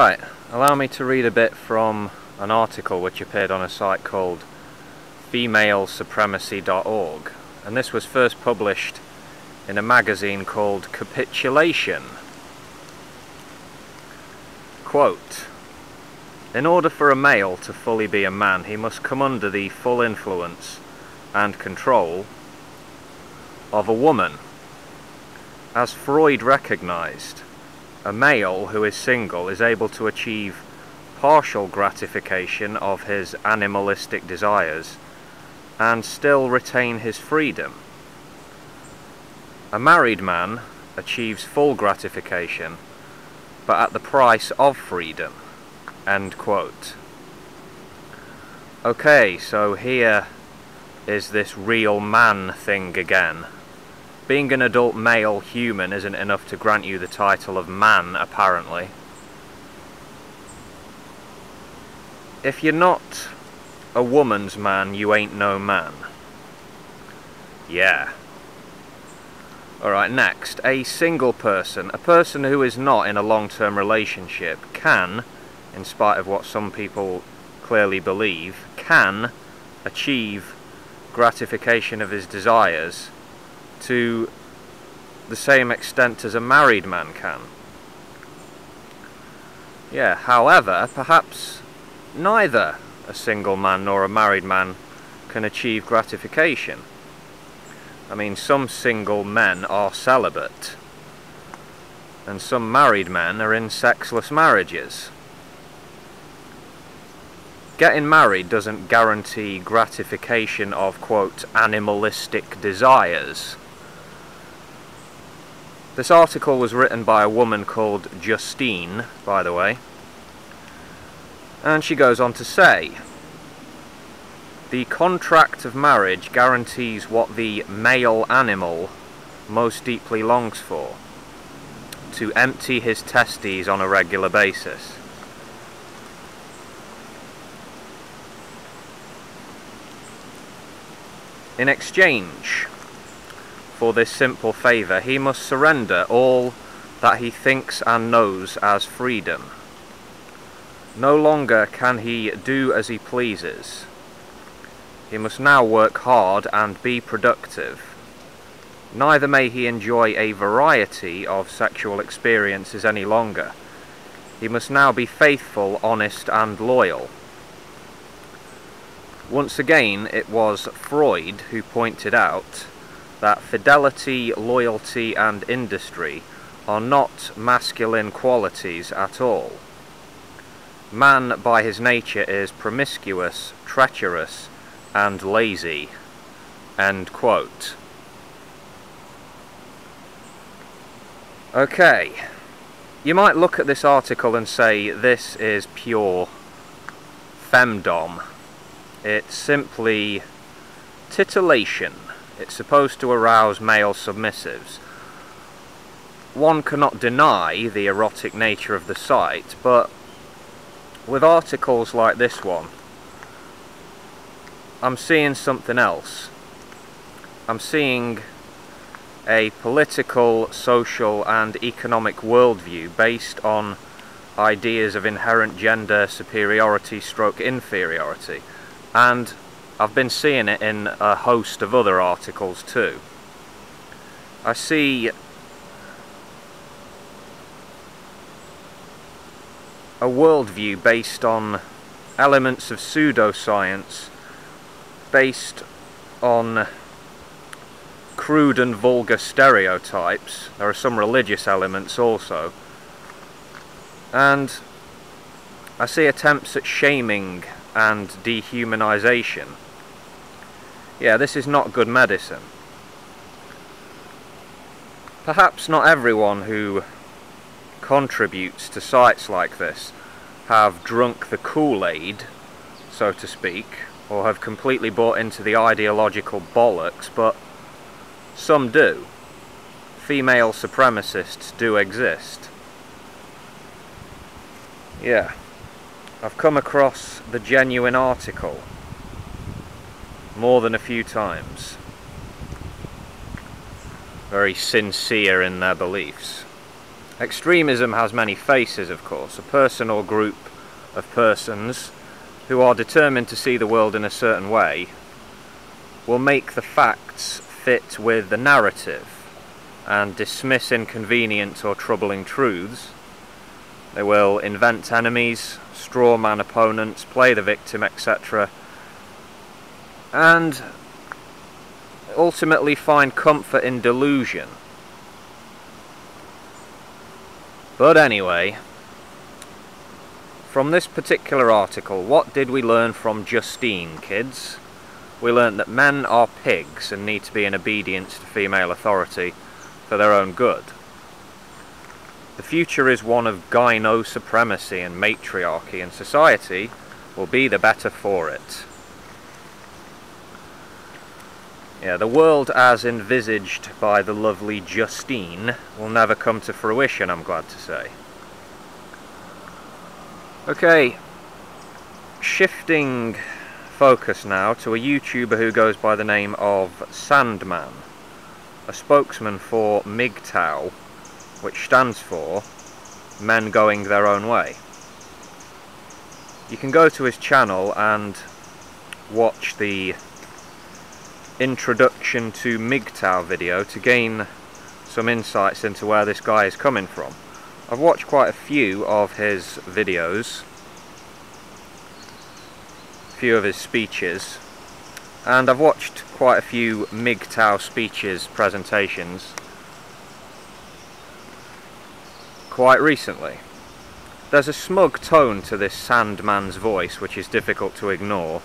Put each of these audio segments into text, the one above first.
Right, allow me to read a bit from an article which appeared on a site called femalsupremacy.org, and this was first published in a magazine called Capitulation. Quote, "In order for a male to fully be a man, he must come under the full influence and control of a woman. As Freud recognized, a male who is single is able to achieve partial gratification of his animalistic desires and still retain his freedom. A married man achieves full gratification, but at the price of freedom." End quote. Okay, so here is this real man thing again. Being an adult male human isn't enough to grant you the title of man, apparently. If you're not a woman's man, you ain't no man. Yeah. Alright, next. A single person, a person who is not in a long-term relationship, can, in spite of what some people clearly believe, can achieve gratification of his desires to the same extent as a married man can. Yeah, however, perhaps neither a single man nor a married man can achieve gratification. I mean, some single men are celibate, and some married men are in sexless marriages. Getting married doesn't guarantee gratification of, quote, animalistic desires. This article was written by a woman called Justine, by the way, and she goes on to say, "The contract of marriage guarantees what the male animal most deeply longs for: to empty his testes on a regular basis. In exchange for this simple favour, he must surrender all that he thinks and knows as freedom. No longer can he do as he pleases. He must now work hard and be productive. Neither may he enjoy a variety of sexual experiences any longer. He must now be faithful, honest, and loyal." Once again, it was Freud who pointed out that fidelity, loyalty, and industry are not masculine qualities at all. Man, by his nature, is promiscuous, treacherous, and lazy. End quote. Okay, you might look at this article and say this is pure femdom. It's simply titillation. It's supposed to arouse male submissives. One cannot deny the erotic nature of the site, but with articles like this one, I'm seeing something else. I'm seeing a political, social, and economic worldview based on ideas of inherent gender superiority / inferiority. And I've been seeing it in a host of other articles too. I see a worldview based on elements of pseudoscience, based on crude and vulgar stereotypes. There are some religious elements also. And I see attempts at shaming and dehumanization. Yeah, this is not good medicine. Perhaps not everyone who contributes to sites like this have drunk the Kool-Aid, so to speak, or have completely bought into the ideological bollocks, but some do. Female supremacists do exist. Yeah. I've come across the genuine article more than a few times. Very sincere in their beliefs. Extremism has many faces, of course. A person or group of persons who are determined to see the world in a certain way will make the facts fit with the narrative and dismiss inconvenient or troubling truths. They will invent enemies, straw man opponents, play the victim, etc., and ultimately find comfort in delusion. But anyway, from this particular article, what did we learn from Justine, kids? We learned that men are pigs and need to be in obedience to female authority for their own good. The future is one of gyno supremacy and matriarchy, and society will be the better for it. Yeah, the world as envisaged by the lovely Justine will never come to fruition, I'm glad to say. Okay, shifting focus now to a YouTuber who goes by the name of Sandman, a spokesman for MGTOW, which stands for Men Going Their Own Way. You can go to his channel and watch the introduction to MGTOW video to gain some insights into where this guy is coming from. I've watched quite a few of his videos, a few of his speeches, and I've watched quite a few MGTOW speeches, presentations, quite recently. There's a smug tone to this Sandman's voice which is difficult to ignore.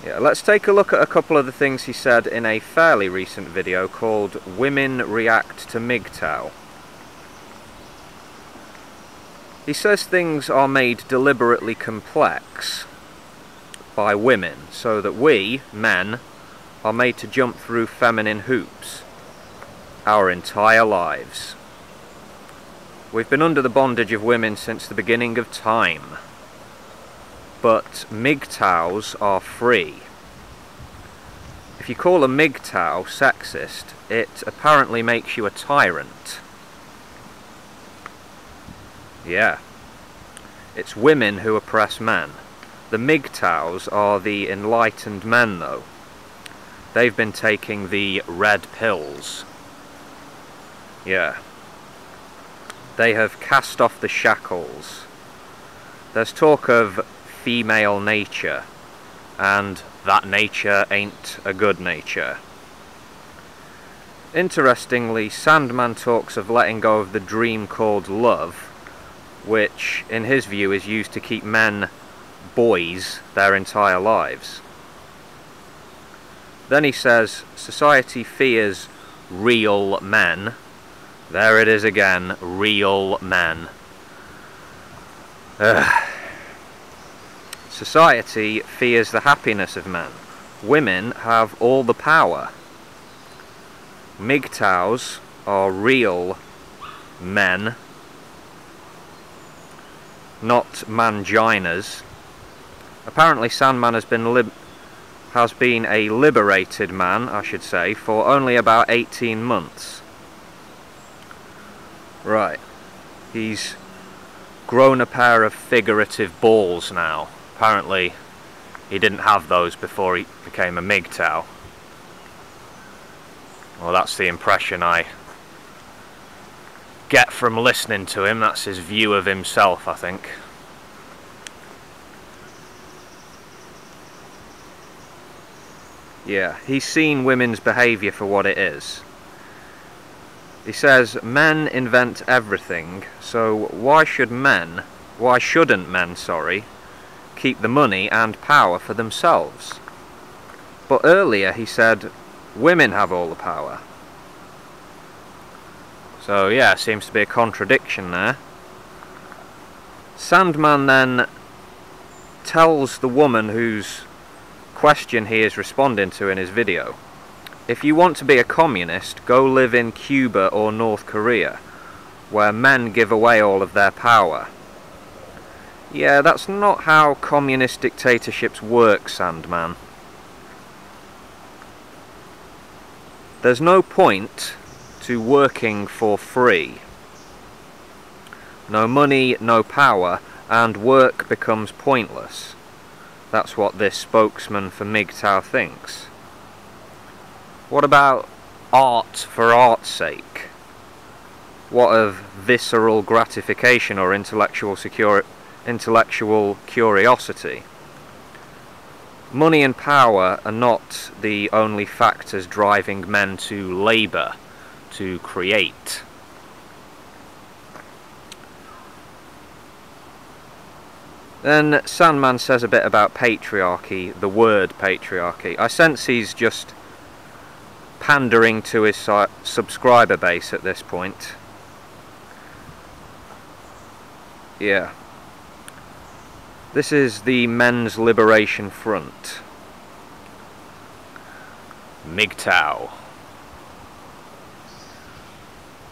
Yeah, let's take a look at a couple of the things he said in a fairly recent video called Women React to MGTOW. He says things are made deliberately complex by women so that we, men, are made to jump through feminine hoops our entire lives. We've been under the bondage of women since the beginning of time. But MGTOWs are free. If you call a MGTOW sexist, it apparently makes you a tyrant. Yeah. It's women who oppress men. The MGTOWs are the enlightened men, though. They've been taking the red pills. Yeah. They have cast off the shackles. There's talk of female nature, and that nature ain't a good nature. Interestingly, Sandman talks of letting go of the dream called love, which in his view is used to keep men boys their entire lives. Then he says society fears real men. There it is again, real men. Society fears the happiness of men. Women have all the power. MGTOWs are real men, not manginas. Apparently Sandman has been a liberated man, I should say, for only about 18 months. Right. He's grown a pair of figurative balls now. Apparently he didn't have those before he became a MGTOW. Well, that's the impression I get from listening to him. That's his view of himself, I think. Yeah, he's seen women's behaviour for what it is. He says men invent everything, so why shouldn't men, keep the money and power for themselves? But earlier he said women have all the power. So yeah, seems to be a contradiction there. Sandman then tells the woman whose question he is responding to in his video, if you want to be a communist, go live in Cuba or North Korea, where men give away all of their power. Yeah, that's not how communist dictatorships work, Sandman. There's no point to working for free. No money, no power, and work becomes pointless. That's what this spokesman for MGTOW thinks. What about art for art's sake? What of visceral gratification or intellectual curiosity? Money and power are not the only factors driving men to labour, to create. Then Sandman says a bit about patriarchy, the word patriarchy. I sense he's just pandering to his subscriber base at this point. Yeah. This is the Men's Liberation Front. MGTOW.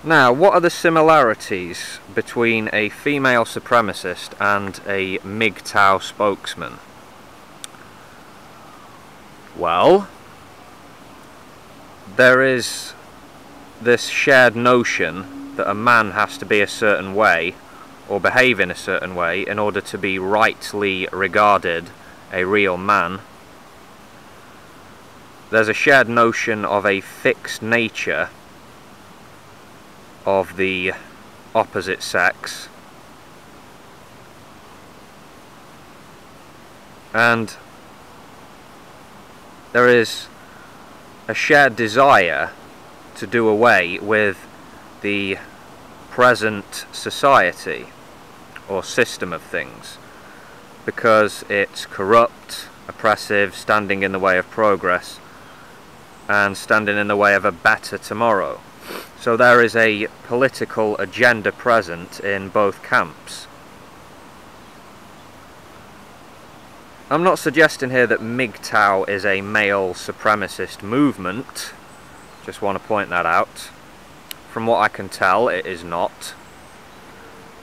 Now, what are the similarities between a female supremacist and a MGTOW spokesman? Well, there is this shared notion that a man has to be a certain way or behave in a certain way in order to be rightly regarded a real man. There's a shared notion of a fixed nature of the opposite sex, and there is a shared desire to do away with the present society or system of things because it's corrupt, oppressive, standing in the way of progress and standing in the way of a better tomorrow. So there is a political agenda present in both camps. I'm not suggesting here that MGTOW is a male supremacist movement, just want to point that out. From what I can tell, it is not.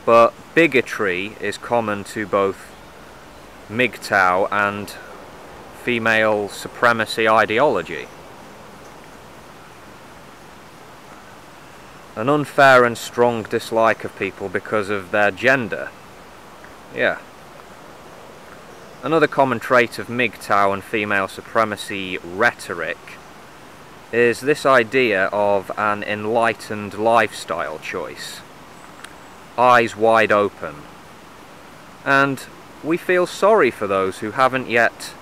But bigotry is common to both MGTOW and female supremacy ideology. An unfair and strong dislike of people because of their gender. Yeah. Another common trait of MGTOW and female supremacy rhetoric is this idea of an enlightened lifestyle choice. Eyes wide open. And we feel sorry for those who haven't yet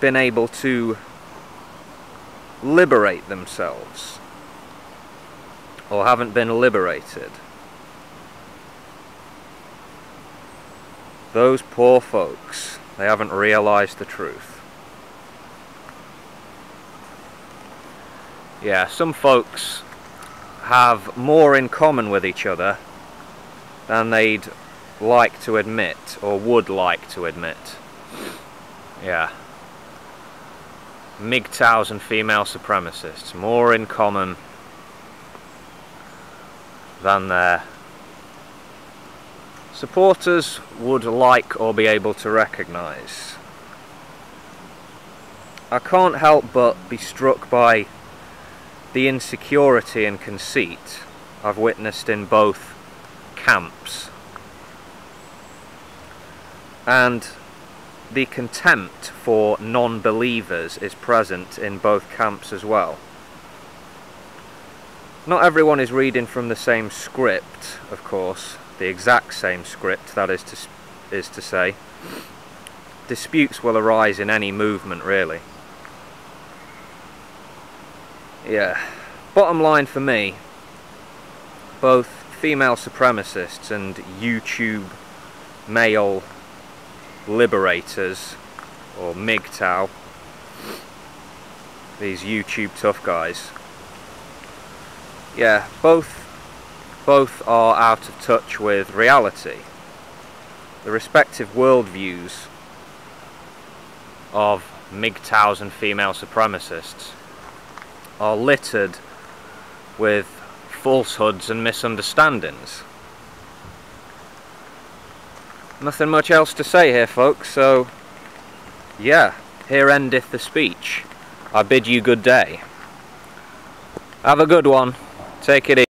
been able to liberate themselves, or haven't been liberated. Those poor folks, they haven't realised the truth. Yeah, some folks have more in common with each other than they'd like to admit, or would like to admit. Yeah. MGTOWs and female supremacists, more in common than their supporters would like or be able to recognise. I can't help but be struck by the insecurity and conceit I've witnessed in both camps, and the contempt for non-believers is present in both camps as well. Not everyone is reading from the same script, of course, the exact same script, that is to say. Disputes will arise in any movement, really. Yeah, bottom line for me, both female supremacists and YouTube male liberators, or MGTOW, these YouTube tough guys, yeah, both are out of touch with reality. The respective worldviews of MGTOWs and female supremacists are littered with falsehoods and misunderstandings. Nothing much else to say here, folks, so yeah, here endeth the speech. I bid you good day. Have a good one. Take it easy.